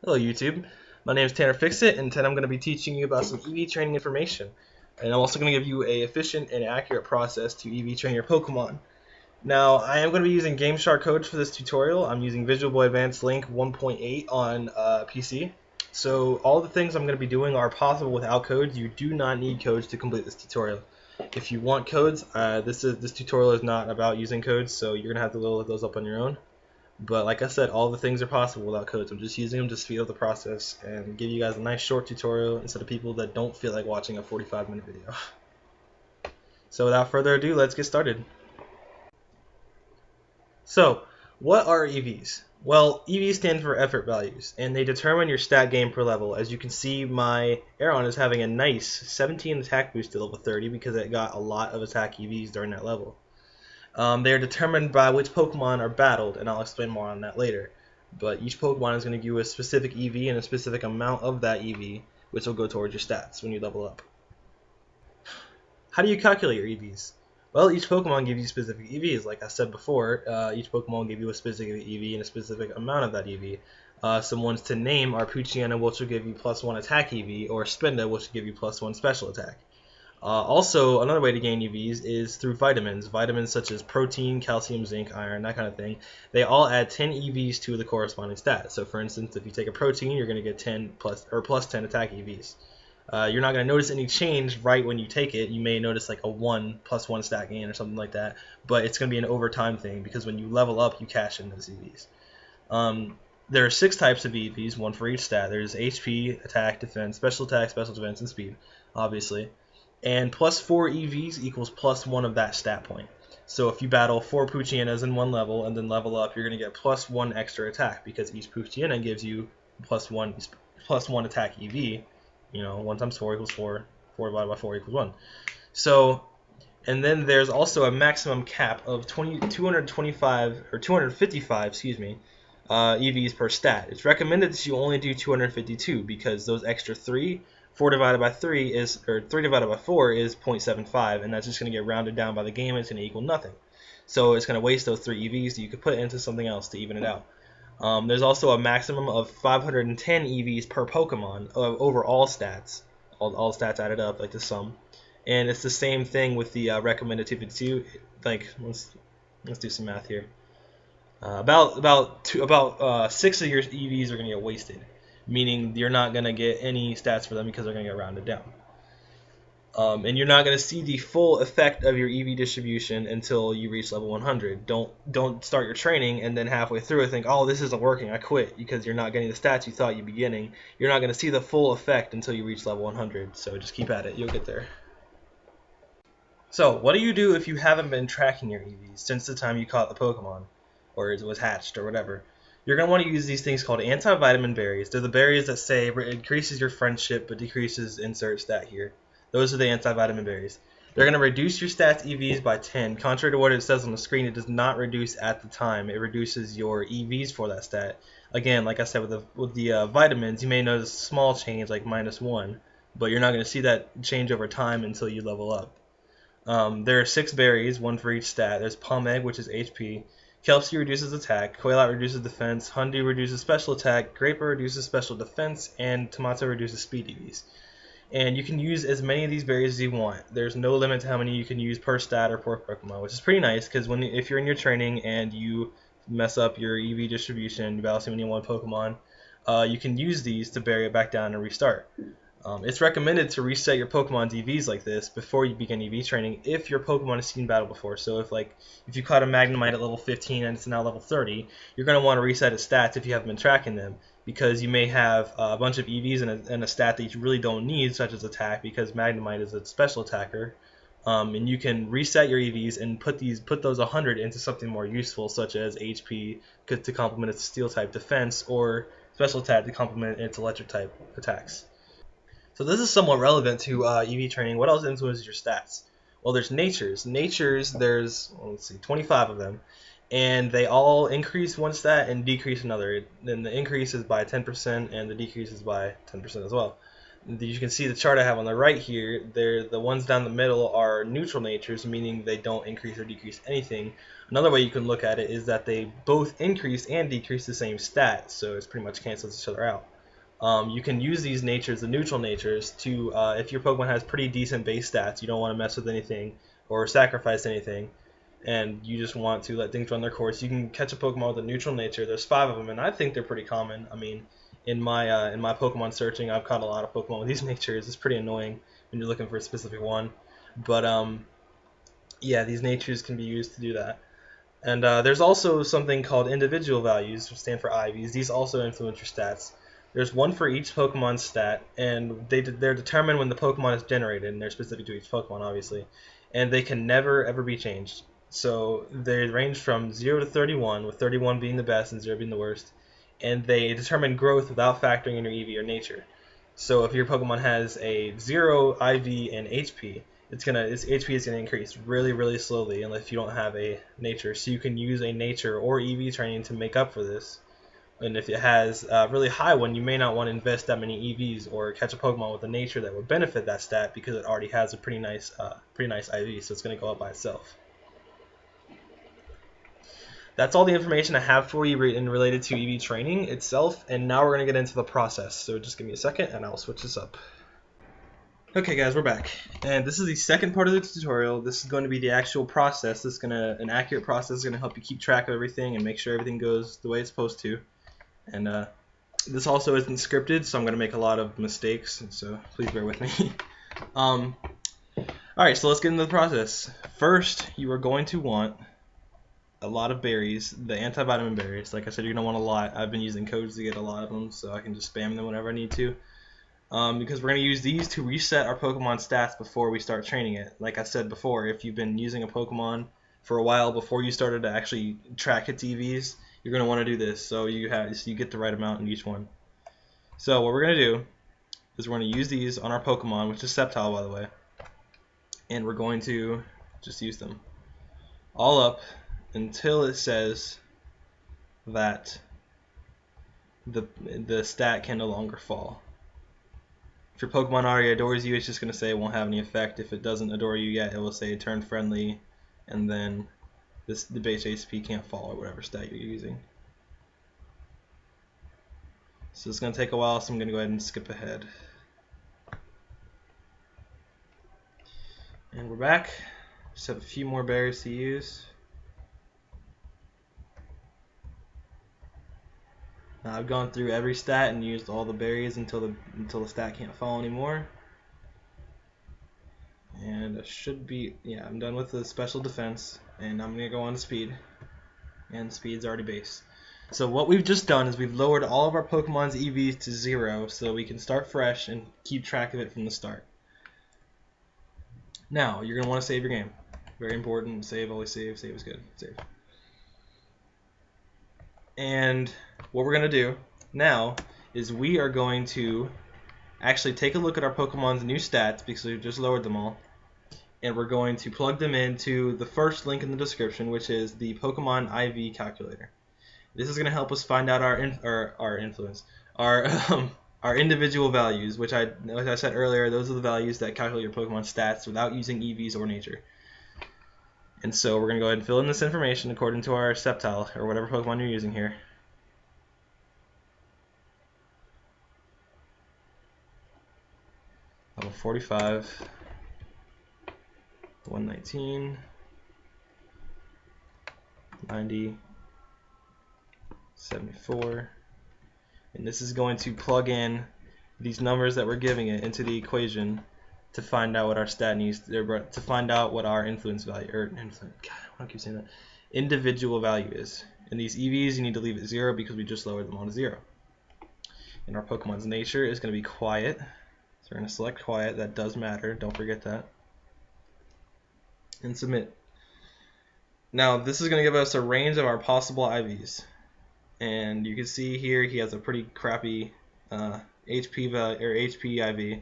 Hello YouTube, my name is Tanner Fixit, and today I'm going to be teaching you about some EV training information. And I'm also going to give you a efficient and accurate process to EV train your Pokemon. Now, I am going to be using GameShark codes for this tutorial. I'm using Visual Boy Advance Link 1.8 on PC. So all the things I'm going to be doing are possible without codes. You do not need codes to complete this tutorial. If you want codes, this tutorial is not about using codes, so you're going to have to load those up on your own. But like I said, all the things are possible without codes. I'm just using them to speed up the process and give you guys a nice short tutorial instead of people that don't feel like watching a 45-minute video. So without further ado, let's get started. So, what are EVs? Well, EVs stand for effort values, and they determine your stat gain per level. As you can see, my Aeron is having a nice 17 attack boost to level 30 because it got a lot of attack EVs during that level. They are determined by which Pokemon are battled, and I'll explain more on that later. But each Pokemon is going to give you a specific EV and a specific amount of that EV, which will go towards your stats when you level up. How do you calculate your EVs? Well, each Pokemon gives you specific EVs. Like I said before, each Pokemon will give you a specific EV and a specific amount of that EV. Some ones to name are Poochyena, which will give you +1 attack EV, or Spinda, which will give you +1 special attack. Also, another way to gain EVs is through vitamins. Vitamins such as protein, calcium, zinc, iron, that kind of thing. They all add 10 EVs to the corresponding stat. So, for instance, if you take a protein, you're going to get 10 plus 10 attack EVs. You're not going to notice any change right when you take it. You may notice like a 1 + 1 stat gain or something like that, but it's going to be an overtime thing because when you level up, you cash in those EVs. There are 6 types of EVs, one for each stat. There's HP, attack, defense, special attack, special defense, and speed, obviously. And +4 EVs equals +1 of that stat point. So if you battle 4 Poochyenas in one level and then level up, you're going to get +1 extra attack because each Poochyena gives you +1 attack EV. You know, 1 times 4 equals 4. 4 divided by 4 equals 1. So, and then there's also a maximum cap of 255 EVs per stat. It's recommended that you only do 252 because those extra 3, 4 divided by 3 is, or 3 divided by 4 is 0.75, and that's just going to get rounded down by the game, and it's going to equal nothing. So it's going to waste those 3 EVs that you could put into something else to even it out. There's also a maximum of 510 EVs per Pokemon over all stats, all stats added up, like the sum. And it's the same thing with the recommended 252. Like, let's do some math here. About 6 of your EVs are going to get wasted, meaning you're not going to get any stats for them because they're going to get rounded down. And you're not going to see the full effect of your EV distribution until you reach level 100. Don't start your training and then halfway through it think, oh, this isn't working, I quit, because you're not getting the stats you thought you'd be getting. You're not going to see the full effect until you reach level 100, so just keep at it, you'll get there. So, what do you do if you haven't been tracking your EVs since the time you caught the Pokemon, or it was hatched, or whatever? You're going to want to use these things called anti-vitamin berries. They're the berries that say it increases your friendship but decreases insert stat here. Those are the anti-vitamin berries. They're going to reduce your stats EVs by 10. Contrary to what it says on the screen, it does not reduce at the time. It reduces your EVs for that stat. Again, like I said, with the vitamins, you may notice a small change like -1, but you're not going to see that change over time until you level up. There are 6 berries, 1 for each stat. There's Palm Egg, which is HP. Kelpsie reduces attack, Quailot reduces defense, Houndoom reduces special attack, Graper reduces special defense, and Tomato reduces speed EVs. And you can use as many of these berries as you want. There's no limit to how many you can use per stat or per Pokemon, which is pretty nice because if you're in your training and you mess up your EV distribution, you battle too many one Pokemon, you can use these to bury it back down and restart. It's recommended to reset your Pokemon's EVs like this before you begin EV training if your Pokemon has seen battle before. So if you caught a Magnemite at level 15 and it's now level 30, you're going to want to reset its stats if you haven't been tracking them, because you may have a bunch of EVs and a stat that you really don't need, such as attack, because Magnemite is a special attacker. And you can reset your EVs and put those 100 into something more useful, such as HP to complement its steel type defense, or special attack to complement its electric type attacks. So this is somewhat relevant to EV training. What else influences your stats? Well, there's natures. Natures, there's, let's see, 25 of them, and they all increase one stat and decrease another. Then the increase is by 10% and the decrease is by 10% as well. You can see the chart I have on the right here. The ones down the middle are neutral natures, meaning they don't increase or decrease anything. Another way you can look at it is that they both increase and decrease the same stat, so it's pretty much cancels each other out. You can use these natures, the neutral natures, to if your Pokemon has pretty decent base stats, you don't want to mess with anything or sacrifice anything, and you just want to let things run their course, you can catch a Pokemon with a neutral nature. There's 5 of them, and I think they're pretty common. I mean, in my Pokemon searching, I've caught a lot of Pokemon with these natures. It's pretty annoying when you're looking for a specific one, but yeah, these natures can be used to do that. And there's also something called individual values, which stand for IVs. These also influence your stats. There's one for each Pokemon stat, and they're determined when the Pokemon is generated, and they're specific to each Pokemon, obviously. And they can never, ever be changed. So they range from 0 to 31, with 31 being the best and 0 being the worst. And they determine growth without factoring in your EV or nature. So if your Pokemon has a 0 IV and HP, its HP is gonna increase really, really slowly unless you don't have a nature. So you can use a nature or EV training to make up for this. And if it has a really high one, you may not want to invest that many EVs or catch a Pokemon with a nature that would benefit that stat because it already has a pretty nice IV, so it's going to go up by itself. That's all the information I have for you related to EV training itself, and now we're going to get into the process. So just give me a second, and I'll switch this up. Okay guys, we're back, and this is the second part of the tutorial. This is going to be the actual process. This is an accurate process is going to help you keep track of everything and make sure everything goes the way it's supposed to. And this also isn't scripted, so I'm going to make a lot of mistakes, so please bear with me. Alright, so let's get into the process. First, you are going to want a lot of berries, the anti-vitamin berries. Like I said, you're going to want a lot. I've been using codes to get a lot of them, so I can just spam them whenever I need to. Because we're going to use these to reset our Pokemon stats before we start training it. Like I said before, if you've been using a Pokemon for a while before you started to actually track its EVs, you're going to want to do this so you get the right amount in each one. So what we're going to do is we're going to use these on our Pokemon, which is Sceptile, by the way, and we're going to just use them all up until it says that the stat can no longer fall. If your Pokemon already adores you, it's just going to say it won't have any effect. If it doesn't adore you yet, it will say turn friendly, and then the base HP can't fall, or whatever stat you're using. So it's going to take a while, so I'm going to go ahead and skip ahead. And we're back. Just have a few more berries to use. Now I've gone through every stat and used all the berries until the stat can't fall anymore. And I should be, yeah, I'm done with the special defense, and I'm going to go on to speed. And speed's already base. So what we've just done is we've lowered all of our Pokemon's EVs to 0 so we can start fresh and keep track of it from the start. Now, you're going to want to save your game. Very important. Save, always save. Save is good. Save. And what we're going to do now is we are going to actually take a look at our Pokemon's new stats because we've just lowered them all. And we're going to plug them into the first link in the description, which is the Pokemon IV calculator. This is going to help us find out our individual values, which like I said earlier, those are the values that calculate your Pokemon stats without using EVs or nature. And so we're going to go ahead and fill in this information according to our Sceptile, or whatever Pokemon you're using here. Level 45, 119, 90, 74, and this is going to plug in these numbers that we're giving it into the equation to find out what our stat needs, to find out what our influence value, I keep saying that, individual value is. And these EVs you need to leave at 0 because we just lowered them on to 0. And our Pokemon's nature is going to be quiet, so we're going to select quiet. That does matter, don't forget that. And submit. Now this is going to give us a range of our possible IVs. And you can see here he has a pretty crappy HP value, or HP IV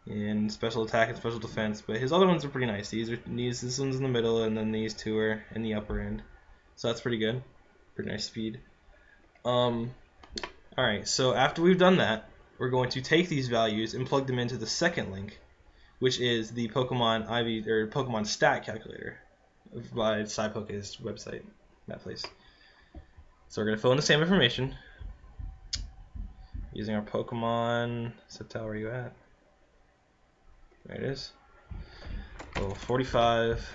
in special attack and special defense, but his other ones are pretty nice. This one's in the middle, and then these two are in the upper end. So that's pretty good. Pretty nice speed. Alright, so after we've done that, we're going to take these values and plug them into the second link, which is the Pokemon IV or Pokemon Stat Calculator by Cypoke's website, that place. So we're going to fill in the same information. using our Pokemon. Sceptile, where are you at? There it is. Level 45,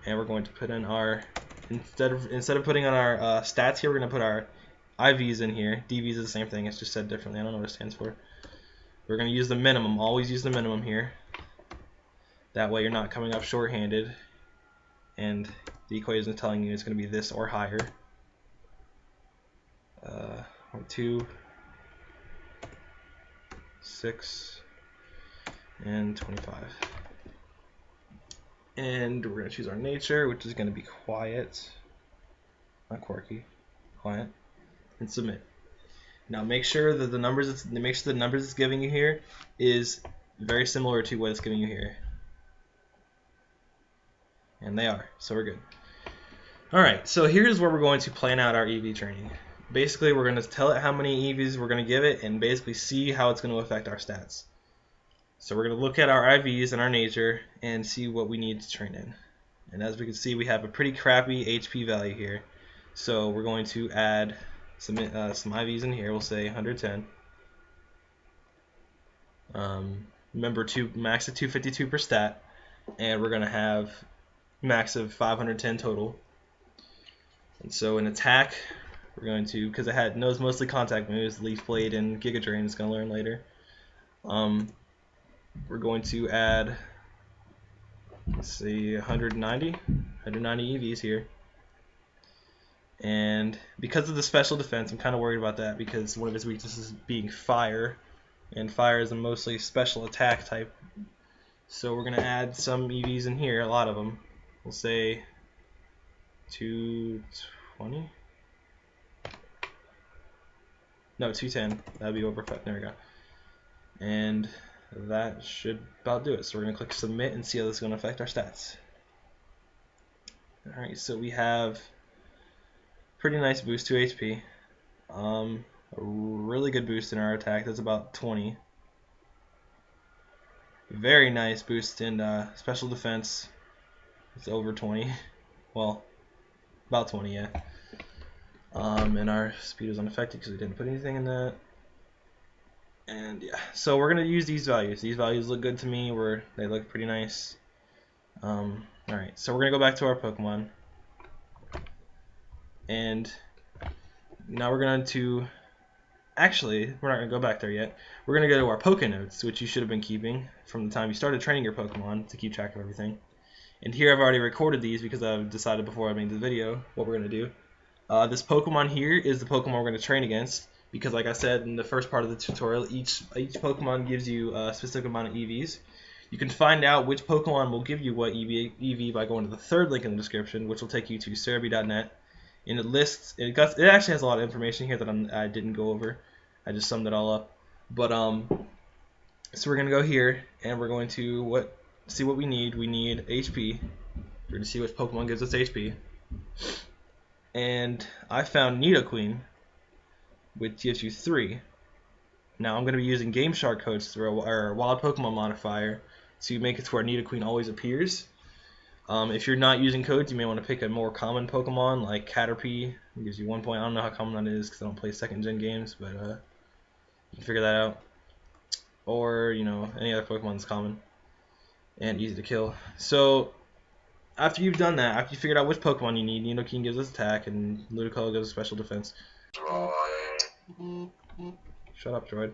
and we're going to put in our instead of putting on our stats here, we're going to put our IVs in here. DVs is the same thing. It's just said differently. I don't know what it stands for. We're going to use the minimum. Always use the minimum here. That way you're not coming up short-handed, and the equation is telling you it's going to be this or higher. 2, 6, and 25. And we're going to choose our nature, which is going to be quiet, not quirky, quiet, and submit. Now make sure that the numbers it's giving you here is very similar to what it's giving you here. And they are, so we're good. Alright, so here's where we're going to plan out our EV training. Basically, we're going to tell it how many EVs we're going to give it and basically see how it's going to affect our stats. So we're going to look at our IVs and our nature and see what we need to train in. And as we can see, we have a pretty crappy HP value here. So we're going to add some IVs in here. We'll say 110. Remember to max at 252 per stat, and we're going to have max of 510 total. And so in attack, we're going to, because it knows mostly contact moves, Leaf Blade and Giga Drain, it's going to learn later. We're going to add, let's see, 190 EVs here. And because of the special defense, I'm kind of worried about that because one of his weaknesses is being fire, and fire is a mostly special attack type. So we're going to add some EVs in here, a lot of them. We'll say 220. No, 210. That'd be over. There we go. And that should about do it. So we're going to click submit and see how this is going to affect our stats. Alright, so we have pretty nice boost to HP. A really good boost in our attack. That's about 20. Very nice boost in special defense. It's over 20. Well, about 20, yeah. And our speed is unaffected because we didn't put anything in that. And yeah, so we're gonna use these values. These values look good to me. They look pretty nice. Alright, so we're gonna go back to our Pokemon, and now we're going to actually, we're not gonna go back there yet. We're gonna go to our Pokénotes, which you should have been keeping from the time you started training your Pokemon to keep track of everything. And here I've already recorded these because I've decided before I made the video what we're gonna do. This Pokemon here is the Pokemon we're going to train against because, like I said in the first part of the tutorial, each Pokemon gives you a specific amount of EVs. You can find out which Pokemon will give you what EV by going to the third link in the description, which will take you to Serebii.net. And it lists, it actually has a lot of information here that I didn't go over. I just summed it all up. But so we're going to go here and we're going to see what we need. We need HP. We're going to see which Pokemon gives us HP. And I found Nidoqueen, which gives you 3. Now I'm going to be using Game Shark codes through our Wild Pokemon modifier to make it to where Nidoqueen always appears. If you're not using codes, you may want to pick a more common Pokemon like Caterpie. It gives you 1 point. I don't know how common that is because I don't play 2nd gen games, but you can figure that out. Or, you know, any other Pokemon that's common and easy to kill. So after you've done that, after you figured out which Pokemon you need, Nidoqueen gives us attack and Ludicolo gives us special defense. Shut up, droid.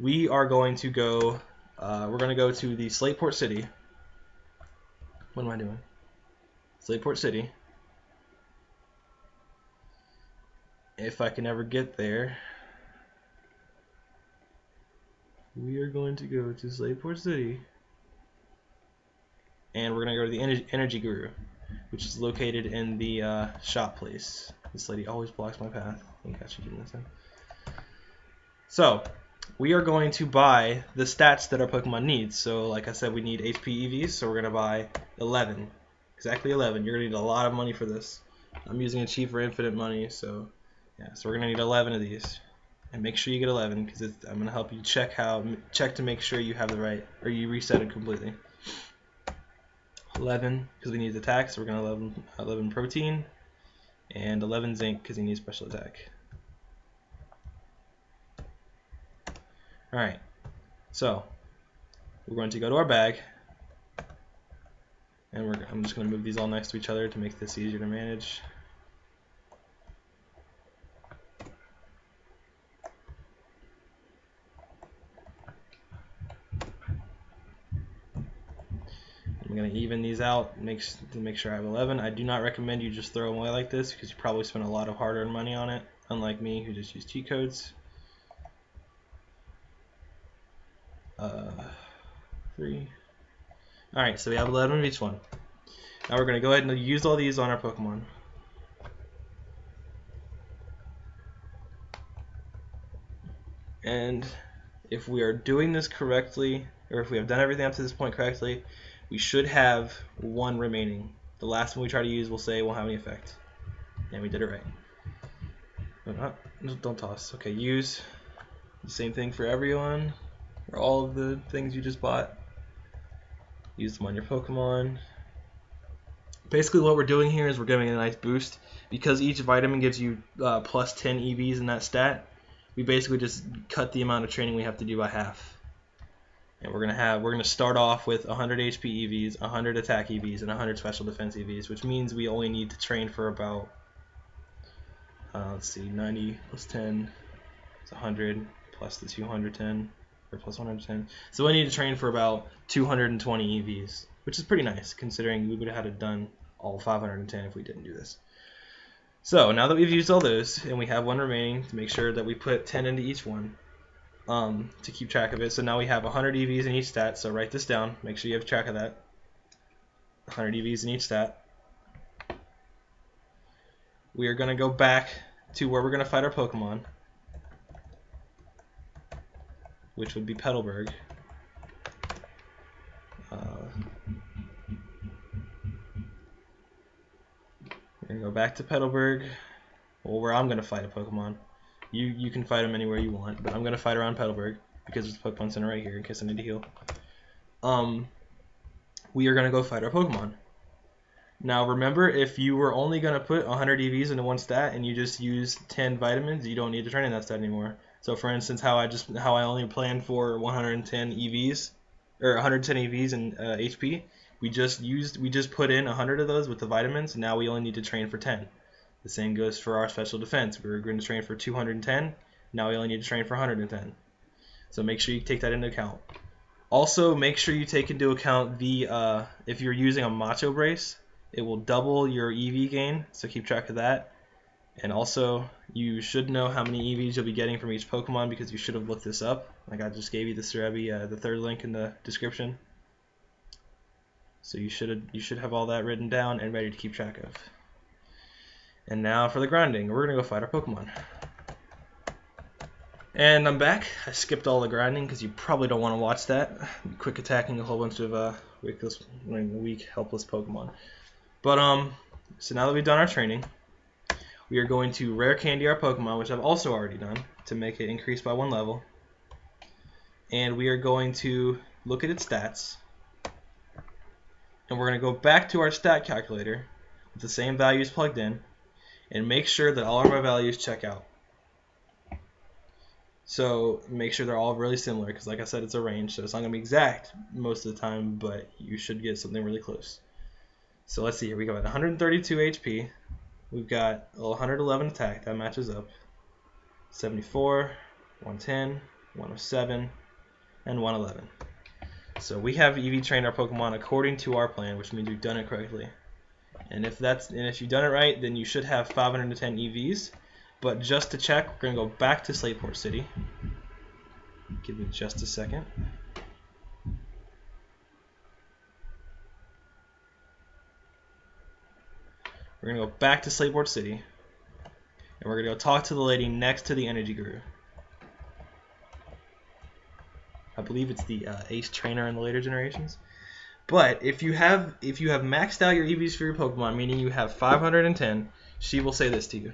We are going to go, we're going to go to the Slateport City. What am I doing? Slateport City. If I can ever get there. We are going to go to Slateport City. And we're going to go to the Energy Guru, which is located in the shop place. This lady always blocks my path. I think I should do this then. So, we are going to buy the stats that our Pokemon needs. So, like I said, we need HP EVs, so we're going to buy 11. Exactly 11. You're going to need a lot of money for this. I'm using a cheat for infinite money, so yeah. So we're going to need 11 of these. And make sure you get 11, because I'm going to help you check to make sure you have the right, or you reset it completely. 11 because we need attack, so we're going to 11 protein, and 11 zinc because he needs special attack. Alright, so we're going to go to our bag, and I'm just going to move these all next to each other to make this easier to manage. I'm going to even these out to make sure I have 11. I do not recommend you just throw them away like this because you probably spent a lot of hard-earned money on it, unlike me who just used cheat codes. 3. Alright, so we have 11 of each one. Now we're going to go ahead and use all these on our Pokemon. And if we are doing this correctly, or if we have done everything up to this point correctly, we should have 1 remaining. The last one we try to use will say it won't have any effect. And we did it right. Don't toss. Okay, use. The same thing for everyone. For all of the things you just bought. Use them on your Pokemon. Basically what we're doing here is we're giving a nice boost. Because each vitamin gives you plus 10 EVs in that stat, we basically just cut the amount of training we have to do by half. And we're gonna start off with 100 HP EVs, 100 attack EVs, and 100 special defense EVs, which means we only need to train for about let's see, 90 plus 10 is 100 plus the 210 or plus 110. So we need to train for about 220 EVs, which is pretty nice considering we would have had it done all 510 if we didn't do this. So now that we've used all those and we have 1 remaining, to make sure that we put 10 into each one to keep track of it. So now we have 100 EVs in each stat, so write this down, make sure you have track of that. 100 EVs in each stat. We are going to go back to where we're going to fight our Pokemon, which would be Petalburg. We're going to go back to Petalburg, well, where I'm going to fight a Pokemon. You can fight them anywhere you want, but I'm going to fight around Petalburg because there's a Pokemon Center right here in case I need to heal. We are going to go fight our Pokemon. Now remember, if you were only going to put 100 EVs into one stat and you just use 10 vitamins, you don't need to train in that stat anymore. So for instance, how I only planned for 110 EVs or 110 EVs and HP, we just put in 100 of those with the vitamins. And now we only need to train for 10. The same goes for our special defense. We were going to train for 210. Now we only need to train for 110. So make sure you take that into account. Also, make sure you take into account the if you're using a Macho Brace, it will double your EV gain, so keep track of that. And also, you should know how many EVs you'll be getting from each Pokemon because you should have looked this up. Like I just gave you the Serebii, the 3rd link in the description. So you should have all that written down and ready to keep track of. And now for the grinding, we're gonna go fight our Pokemon. And I'm back. I skipped all the grinding because you probably don't want to watch that. Quick attacking a whole bunch of weak, helpless Pokemon. But so now that we've done our training, we are going to rare candy our Pokemon, which I've also already done to make it increase by 1 level. And we are going to look at its stats. And we're going to go back to our stat calculator with the same values plugged in and make sure that all of our values check out. So make sure they're all really similar because like I said, it's a range, so it's not going to be exact most of the time, but you should get something really close. So let's see here, we got 132 HP, we've got 111 attack, that matches up, 74, 110, 107, and 111. So we have EV trained our Pokemon according to our plan, which means we've done it correctly. And if you've done it right, then you should have 510 EVs. But just to check, we're going to go back to Slateport City. Give me just a second. We're going to go back to Slateport City. And we're going to go talk to the lady next to the Energy Guru. I believe it's the Ace Trainer in the later generations. But if you have maxed out your EVs for your Pokemon, meaning you have 510, she will say this to you.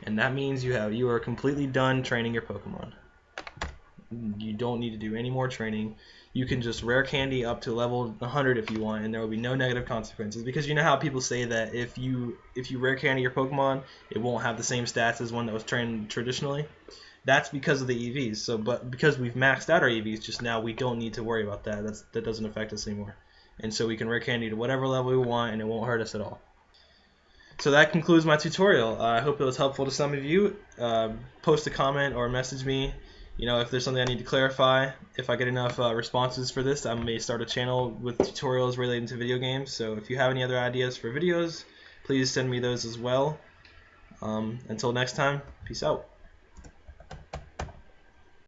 And that means you are completely done training your Pokemon. You don't need to do any more training. You can just rare candy up to level 100 if you want, and there will be no negative consequences. Because you know how people say that if you rare candy your Pokemon, it won't have the same stats as one that was trained traditionally. That's because of the EVs. So, but because we've maxed out our EVs just now, we don't need to worry about that. That doesn't affect us anymore. And so we can rare candy to whatever level we want, and it won't hurt us at all. So that concludes my tutorial. I hope it was helpful to some of you. Post a comment or message me. If there's something I need to clarify. If I get enough responses for this, I may start a channel with tutorials relating to video games. So if you have any other ideas for videos, please send me those as well. Until next time, peace out.